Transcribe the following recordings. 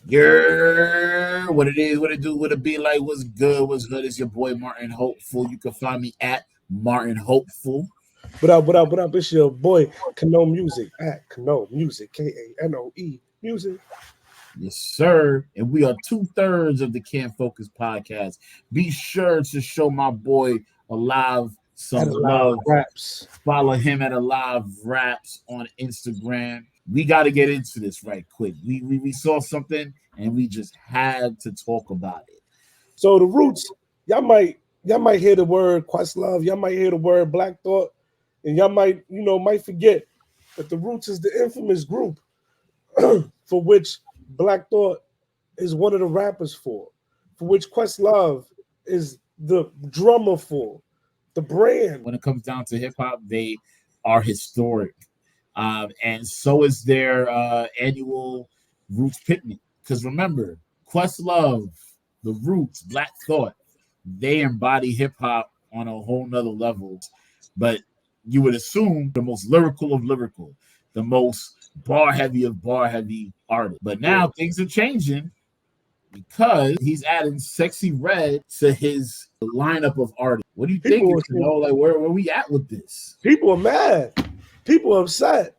What it is, what it do, what it be like, what's good, what's good? It's your boy Martin Hopeful. You can find me at Martin Hopeful. What up, what up, what up? It's your boy Kano Music at Kano Music, Kanoe Music. Yes, sir. And we are 2/3 of the Can Focus podcast. Be sure to show my boy Alive At some a live love. raps. Follow him at Alive Raps on Instagram. We got to get into this right quick. We saw something and we just had to talk about it. So the roots, y'all might hear the word Questlove, y'all might hear the word Black Thought, and y'all might forget that the Roots is the infamous group for which Black Thought is one of the rappers for which Questlove is the drummer for, the brand. When it comes down to hip hop, they are historic. And so is their annual Roots picnic. Because remember, Questlove, the Roots, Black Thought, they embody hip hop on a whole nother level. But you would assume the most lyrical of lyrical, the most bar heavy of bar heavy artist. But now things are changing because he's adding Sexyy Red to his lineup of artists. What do you think? Like where we at with this? People are mad. People are upset.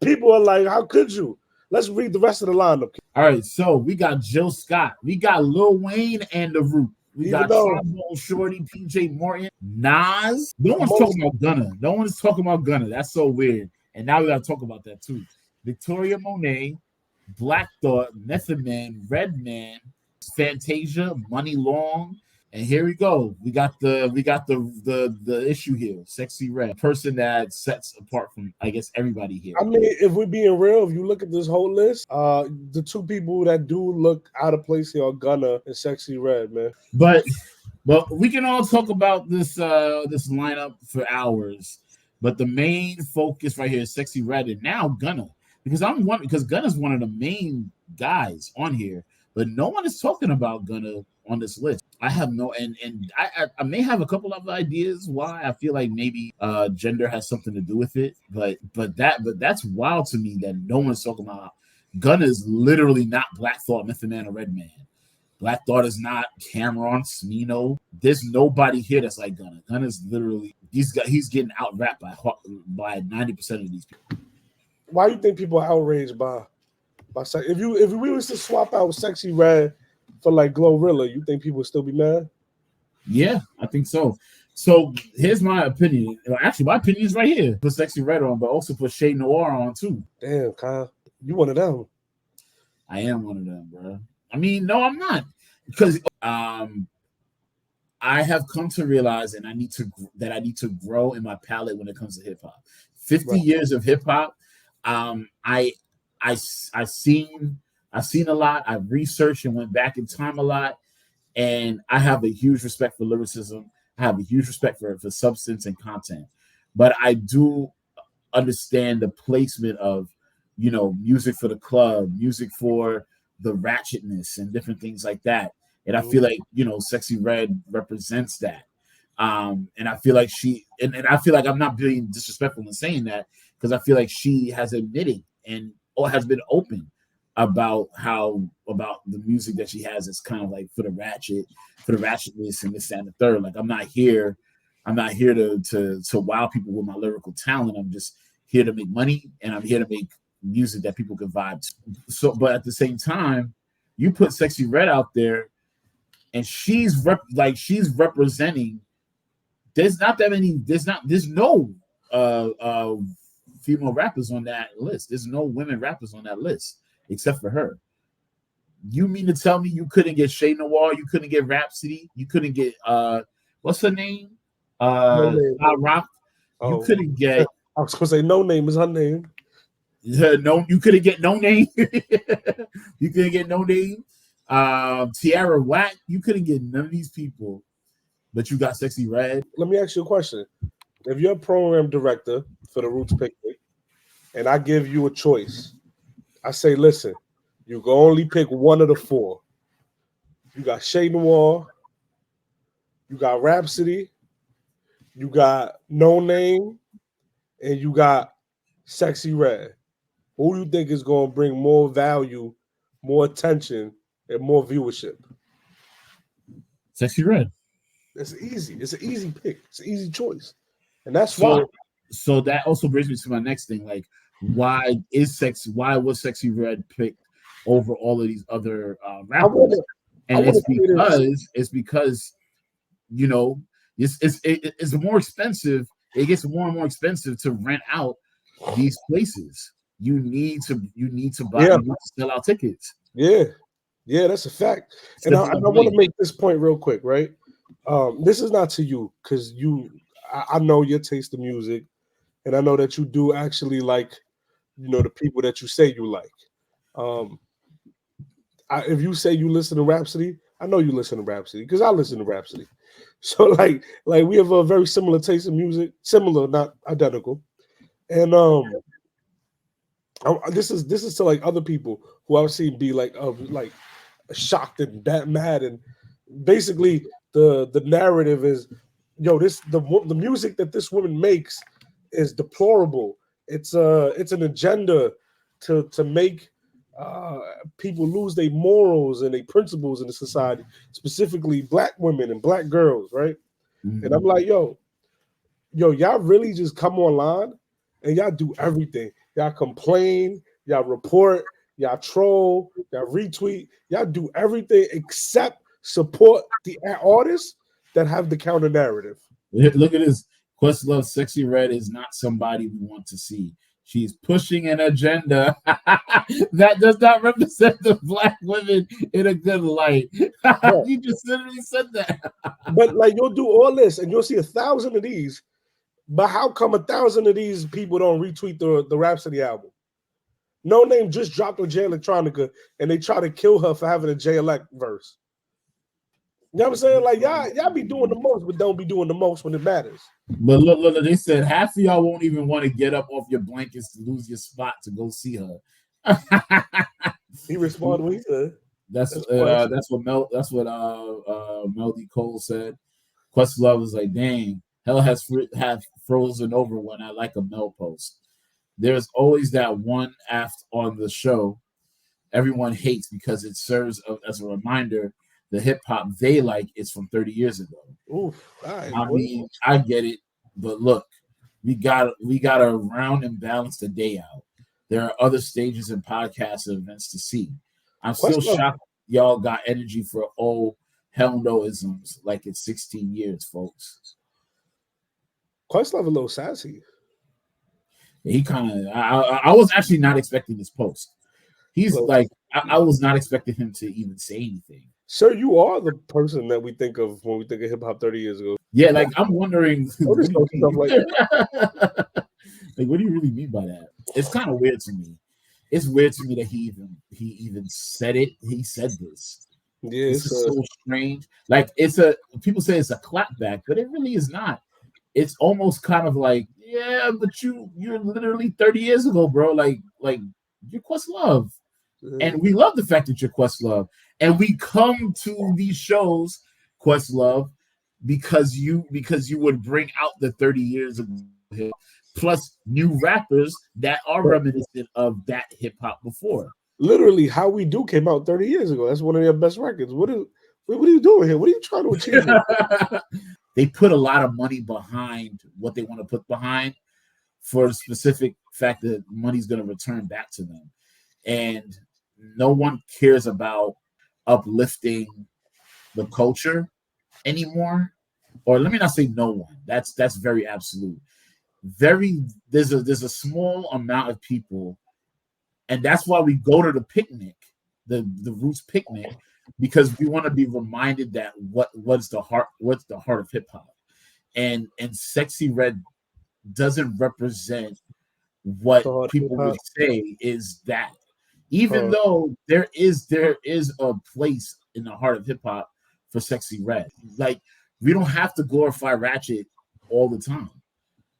People are like, how could you? Let's read the rest of the lineup. All right, so we got Jill Scott, we got Lil Wayne and the Root, we got Trombone Shorty, PJ Morton, Nas. No one's talking about Gunna. No one is talking about Gunna. That's so weird. And now we got to talk about that too. Victoria Monet, Black Thought, Method Man, Redman, Fantasia, Money Long, and here we go. We got the issue here. Sexyy Red, person that sets apart from I guess everybody here. I mean, if we're being real, if you look at this whole list, the two people that do look out of place here are Gunna and Sexyy Red, man. But we can all talk about this this lineup for hours. But the main focus right here is Sexyy Red and now Gunna. Because Gunna's one of the main guys on here, but no one is talking about Gunna on this list. I have no, and I may have a couple of ideas why. I feel like maybe gender has something to do with it, but that's wild to me that no one's talking about. Gunna is literally not Black Thought, Method Man, or Redman. Black Thought is not Cameron, Smino. There's nobody here that's like Gunna. Gunna's literally he's getting out rapped by 90% of these people. Why do you think people are outraged by if we was to swap out Sexyy Red for like Glorilla, you think people would still be mad? Yeah, I think so. So here's my opinion. Actually, my opinion is right here. Put Sexyy Red on, but also put Shade Noir on too. Damn, Kyle, you one of them. I am one of them, bro. I mean, no, I'm not, because I have come to realize, and I need to grow in my palate when it comes to hip hop. 50 years of hip hop. I've seen a lot. I've researched and went back in time a lot, and I have a huge respect for lyricism. I have a huge respect for substance and content, but I do understand the placement of music for the club, music for the ratchetness and different things like that. And I feel like Sexyy Red represents that. And I feel like I feel like I'm not being disrespectful in saying that, because I feel like she has admitted and has been open about the music that she has is kind of like for the ratchetness and this, that, and the third. Like I'm not here to wow people with my lyrical talent. I'm just here to make money, and I'm here to make music that people can vibe to. So, but at the same time, you put Sexyy Red out there, and she's representing. There's no female rappers on that list. There's no women rappers on that list except for her. You mean to tell me you couldn't get Shay Noir, you couldn't get Rhapsody, you couldn't get what's her name? Rock. You couldn't get. I was gonna say No Name is her name. No, you couldn't get No Name. You couldn't get No Name. Tierra Whack. You couldn't get none of these people, but you got Sexyy Red. Let me ask you a question. If you're a program director for the Roots Picnic, and I give you a choice, I say, listen, you can only pick one of the four. You got Shay Noir, you got Rhapsody, you got No Name, and you got Sexyy Red. Who do you think is going to bring more value, more attention, and more viewership? Sexyy Red. It's easy. It's an easy pick. It's an easy choice, and that's why. So that also brings me to my next thing. Like, why was Sexyy Red picked over all of these other rappers? It's because you know it's more expensive. It gets more and more expensive to rent out these places. You need to buy. You need to sell out tickets. Yeah, that's a fact. And I want to make this point real quick, right? This is not to you because I know your taste of music, and I know that you do actually like, the people that you say you like. If you say you listen to Rhapsody, I know you listen to Rhapsody because I listen to Rhapsody. So like we have a very similar taste in music, similar, not identical. And this is to like other people who I've seen be like shocked and mad, and basically the narrative is, the music that this woman makes is deplorable. It's an agenda to make people lose their morals and their principles in the society, specifically black women and black girls, right? Mm-hmm. And I'm like, yo, y'all really just come online and y'all do everything. Y'all complain, y'all report, y'all troll, y'all retweet, y'all do everything except support the artists that have the counter narrative. Look at this. Questlove, Sexyy Red is not somebody we want to see. She's pushing an agenda that does not represent the black women in a good light. You just literally said that. But like, you'll do all this and you'll see 1,000 of these. But how come 1,000 of these people don't retweet the Rhapsody album? No Name just dropped on Jay Electronica and they try to kill her for having a Jay Elect verse. You know what I'm saying? Like, y'all be doing the most, but don't be doing the most when it matters. But look, they said half of y'all won't even want to get up off your blankets to lose your spot to go see her. He responded what he said. That's what Melody Cole said. Questlove was like, dang, hell has frozen over when I like a Mel post. There's always that one aft on the show everyone hates because it serves as a reminder the hip hop they like is from 30 years ago. Oof, mean, I get it, but look, we got to round and balance the day out. There are other stages and podcasts and events to see. I'm still shocked y'all got energy for old hell no-isms like it's 16 years, folks. Questlove a little sassy. He kind of. I was actually not expecting this post. He's like, I was not expecting him to even say anything. Sir, you are the person that we think of when we think of hip hop 30 years ago. Yeah, like I'm wondering. What do you really mean by that? It's kind of weird to me. It's weird to me that he even said it. He said this. Yeah, it's so strange. Like people say it's a clapback, but it really is not. It's almost kind of like, yeah, but you're literally 30 years ago, bro. Like you're Questlove. And we love the fact that you're Questlove. And we come to these shows, Questlove, because you would bring out the 30 years of hip, plus new rappers that are reminiscent of that hip hop before. Literally, How We Do came out 30 years ago. That's one of their best records. What are you doing here? What are you trying to achieve here? They put a lot of money behind what they want to put behind for the specific fact that money's going to return back to them. And no one cares about uplifting the culture anymore. Or let me not say no one. That's very absolute. There's a small amount of people, and that's why we go to the picnic, the Roots picnic, because we want to be reminded that what's the heart of hip hop. And Sexyy Red doesn't represent what people would say is that. Even though there is a place in the heart of hip hop for Sexyy Red. Like, we don't have to glorify Ratchet all the time.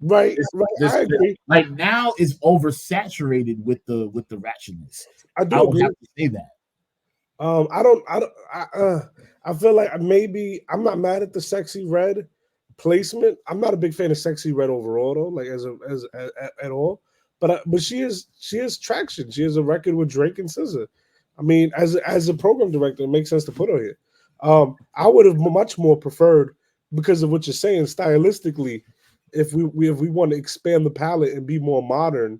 Right. I agree. Like, now is oversaturated with the ratchetness. I would have to say that. I feel like maybe I'm not mad at the Sexyy Red placement. I'm not a big fan of Sexyy Red overall, though, like as at all. But she has traction. She has a record with Drake and SZA. I mean, as a program director, it makes sense to put her here. I would have much more preferred, because of what you're saying stylistically. If we want to expand the palette and be more modern,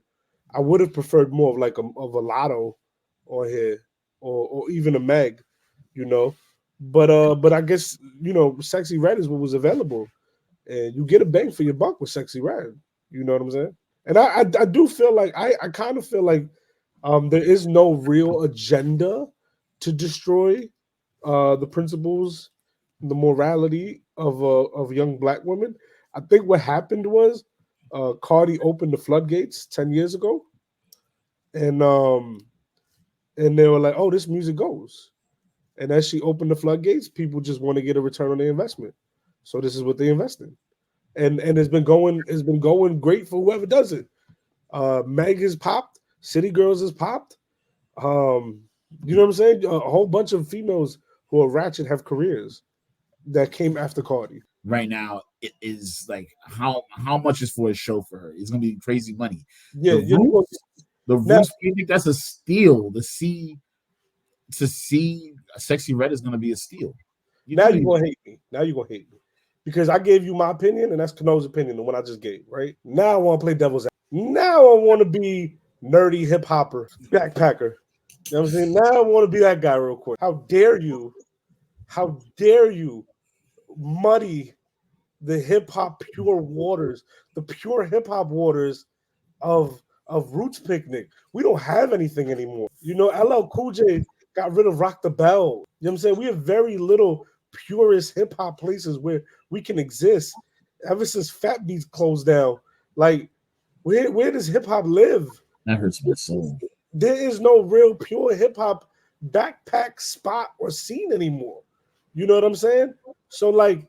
I would have preferred more of like a Lotto on here, or even a Meg, you know. But I guess, Sexy Red is what was available, and you get a bang for your buck with Sexy Red. You know what I'm saying? And I do feel like I kind of feel like there is no real agenda to destroy the principles, the morality of young black women. I think what happened was Cardi opened the floodgates 10 years ago, and they were like, "Oh, this music goes." And as she opened the floodgates, people just want to get a return on their investment. So this is what they invest in, and it's been going great for whoever does it. Meg has popped, City Girls has popped. Um, you know what I'm saying? A whole bunch of females who are ratchet have careers that came after Cardi. Right now, it is like how much is for a show for her? It's gonna be crazy money. Yeah, The you know, Roots, the now Roots picnic, that's a steal. To see a Sexy Red is gonna be a steal. You now know you're you gonna hate me. Now you're gonna hate me because I gave you my opinion, and that's Kano's opinion, the one I just gave. Right now, I want to play devil's advocate. Now I want to be nerdy hip hopper, backpacker. You know what I'm saying? Now I want to be that guy real quick. How dare you? How dare you muddy the hip hop pure waters, the pure hip hop waters of Roots Picnic? We don't have anything anymore. LL Cool J got rid of Rock the Bell. You know what I'm saying? We have very little purest hip hop places where we can exist. Ever since Fat Beats closed down, like where does hip hop live? that hurts my soul. There is no real pure hip hop backpack spot or scene anymore. You know what I'm saying? So like,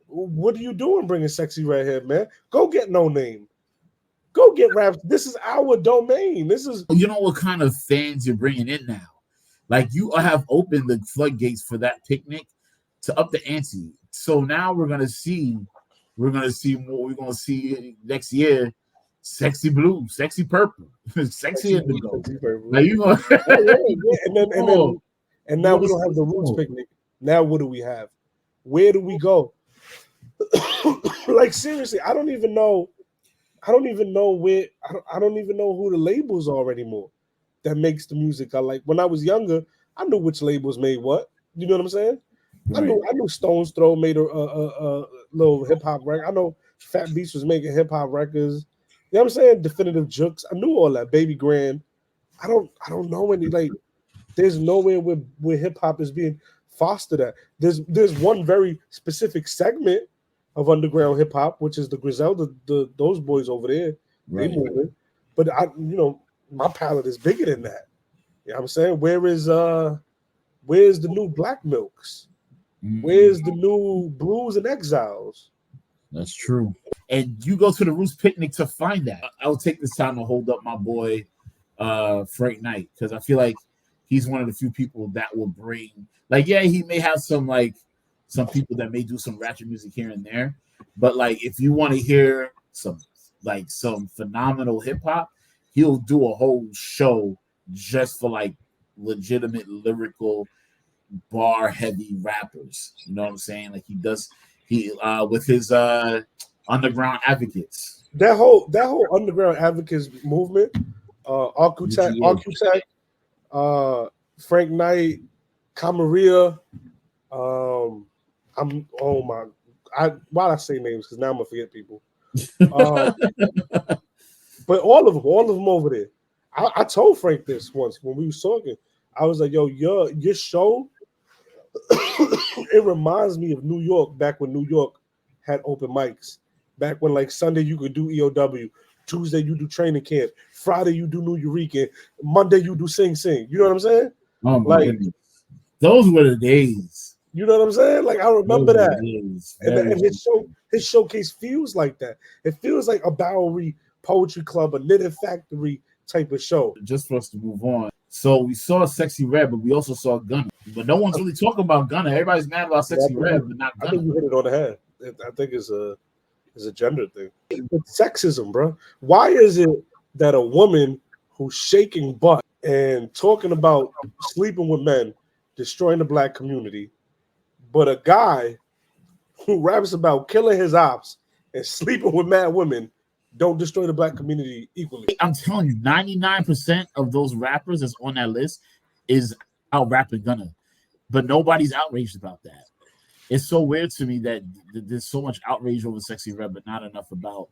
what are you doing bringing Sexy Redhead, man? Go get No Name. Go get Raps. This is our domain. This is You know what kind of fans you're bringing in now? Like you have opened the floodgates for that picnic to up the ante. So now we're gonna see more. We're gonna see next year, sexy blue, sexy purple, sexy Sexy Blue, indigo. Sexy Purple. Like you know, Oh, yeah. And now we what's don't have the Roots more? Picnic. Now what do we have? Where do we go? Like seriously, I don't even know. I don't even know where. I don't even know who the labels are anymore that makes the music I like. When I was younger, I knew which labels made what. You know what I'm saying? Right. I knew Stone's Throw made a little hip hop record. I know Fat Beast was making hip hop records. You know what I'm saying? Definitive Jukes. I knew all that. Baby Grand. I don't know any, like, there's nowhere where hip hop is being fostered at. There's one very specific segment of underground hip hop, which is the Griselda, those boys over there. They Right. moving. But my palette is bigger than that. You know what I'm saying? Where's the new Black Milks? Where's the new Blues and Exiles? That's true. And you go to the Roots picnic to find that. I'll take this time to hold up my boy Frank Knight, because I feel like he's one of the few people that will bring, like, yeah, he may have some people that may do some ratchet music here and there, but like if you want to hear some phenomenal hip hop, he'll do a whole show just for like legitimate lyrical bar heavy rappers. You know what I'm saying? Like he with his underground advocates. That whole underground advocates movement, Architect, Frank Knight, Camaria. I'm oh my, why I say names because now I'm gonna forget people. Um, but all of them over there. I told Frank this once when we was talking. I was like, "Yo, your show, it reminds me of New York back when New York had open mics. Back when like Sunday you could do EOW, Tuesday you do training camp, Friday you do New Eureka, Monday you do Sing Sing. You know what I'm saying? Oh my Like, goodness, those were the days. you know what I'm saying? Like, I remember Those were the that. days. And his showcase feels like that. It feels like a Bowery Poetry Club, a Knitting Factory type of show. Just for us to move on. So we saw Sexy Red, but we also saw Gunna. But no one's really talking about Gunna. Everybody's mad about Sexy Red, but not I think Gunna. you hit it on the head. I think it's a gender thing. It's sexism, bro. Why is it that a woman who's shaking butt and talking about sleeping with men, destroying the black community, but a guy who raps about killing his ops and sleeping with mad women don't destroy the black community equally. I'm telling you, 99% of those rappers that's on that list is out rapping Gunna, but nobody's outraged about that. It's so weird to me that there's so much outrage over Sexyy Red, but not enough about